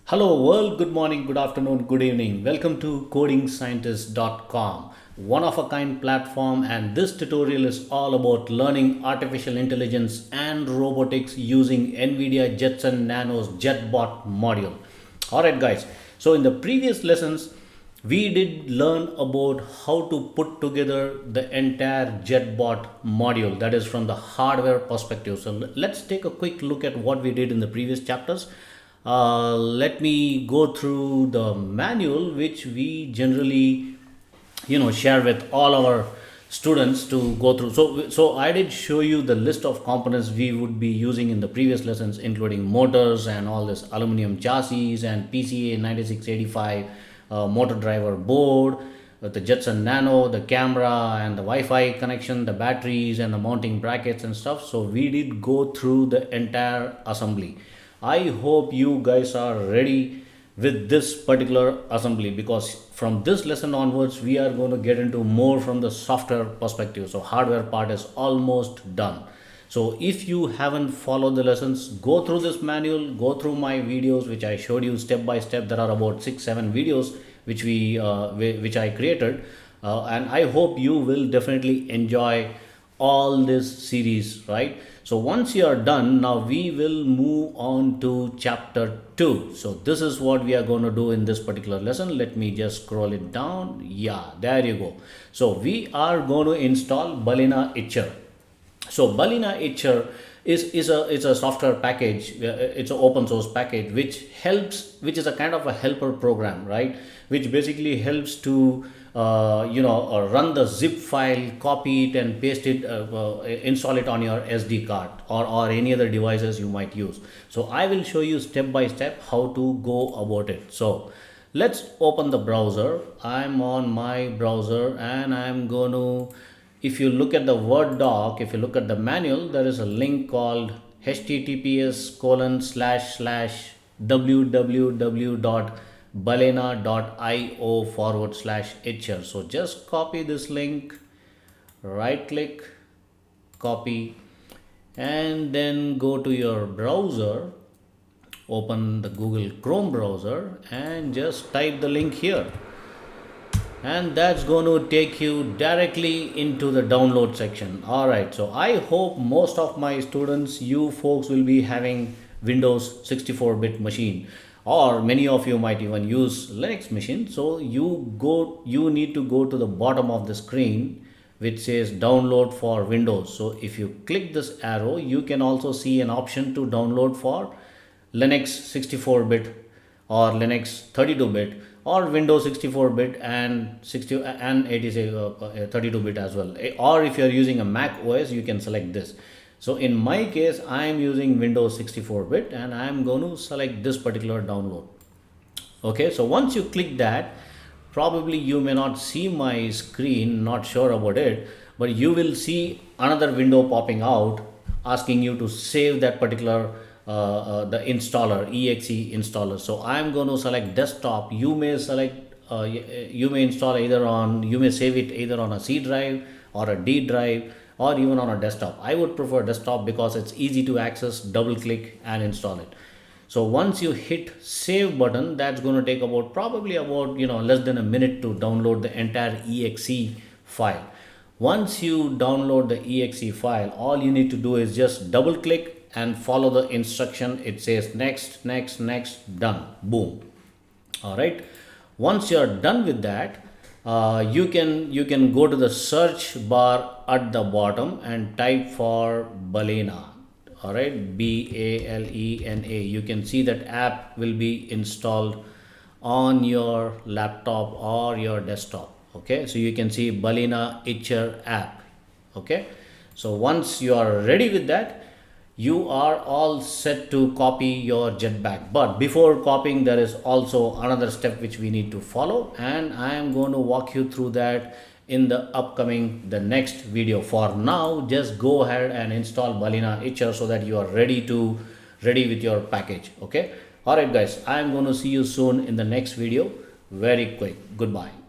Hello world, good morning, good afternoon, good evening. Welcome to codingscientist.com, one of a kind platform, and this tutorial is all about learning artificial intelligence and robotics using NVIDIA Jetson Nano's JetBot module. Alright guys, so in the previous lessons we did learn about how to put together the entire JetBot module, that is from the hardware perspective. So let's take a quick look at what we did in the previous chapters. Let me go through the manual which we generally share with all our students to go through. So I did show you the list of components we would be using in the previous lessons, including motors and all this aluminum chassis and PCA 9685 motor driver board, the Jetson Nano, the camera and the Wi-Fi connection, the batteries and the mounting brackets and stuff. So we did go through the entire assembly. I hope you guys are ready with this particular assembly, because from this lesson onwards we are going to get into more from the software perspective. So hardware part is almost done. So if you haven't followed the lessons, go through this manual, go through my videos which I showed you step by step. There are about 6-7 videos which I created, and I hope you will definitely enjoy all this series, right? So once you are done, now we will move on to chapter 2. So this is what we are going to do in this particular lesson. Let me just scroll it down. Yeah, there you go. So we are going to install Balena Etcher. So Balena Etcher is a software package. It's an open source package which is a kind of a helper program, right? Which basically helps to run the zip file, copy it and paste it, install it on your SD card or any other devices you might use. So I will show you step by step how to go about it. So let's open the browser. I'm on my browser and I'm going to, if you look at the Word doc, if you look at the manual, there is a link called https://www.balena.io/etcher. So just copy this link, right click, copy, and then go to your browser, open the Google Chrome browser and just type the link here. And that's going to take you directly into the download section. Alright, so I hope most of my students, you folks, will be having Windows 64-bit machine, or many of you might even use Linux machine. So you need to go to the bottom of the screen which says download for Windows. So if you click this arrow, you can also see an option to download for Linux 64-bit or Linux 32-bit or Windows 64-bit and 32-bit as well. Or if you are using a Mac OS, you can select this. So in my case, I am using Windows 64-bit and I am going to select this particular download. Okay, so once you click that, probably you may not see my screen, not sure about it, but you will see another window popping out asking you to save that particular the installer, exe installer. So I'm going to select desktop. You may select you may install either on, you may save it either on a C drive or a D drive or even on a desktop. I would prefer desktop because it's easy to access, double click and install it. So once you hit save button, that's going to take probably about less than a minute to download the entire exe file. Once you download the exe file, all you need to do is just double click and follow the instruction. It says next, next, next, done, boom. All right, once you're done with that, you can go to the search bar at the bottom and type for Balena. All right, Balena. You can see that app will be installed on your laptop or your desktop. Okay, so you can see Balena Etcher app. Okay, so once you are ready with that, you are all set to copy your jetpack. But before copying, there is also another step which we need to follow, and I am going to walk you through that in the next video. For now, just go ahead and install Balena Etcher so that you are ready with your package. Okay, all right guys, I am going to see you soon in the next video. Very quick. Goodbye.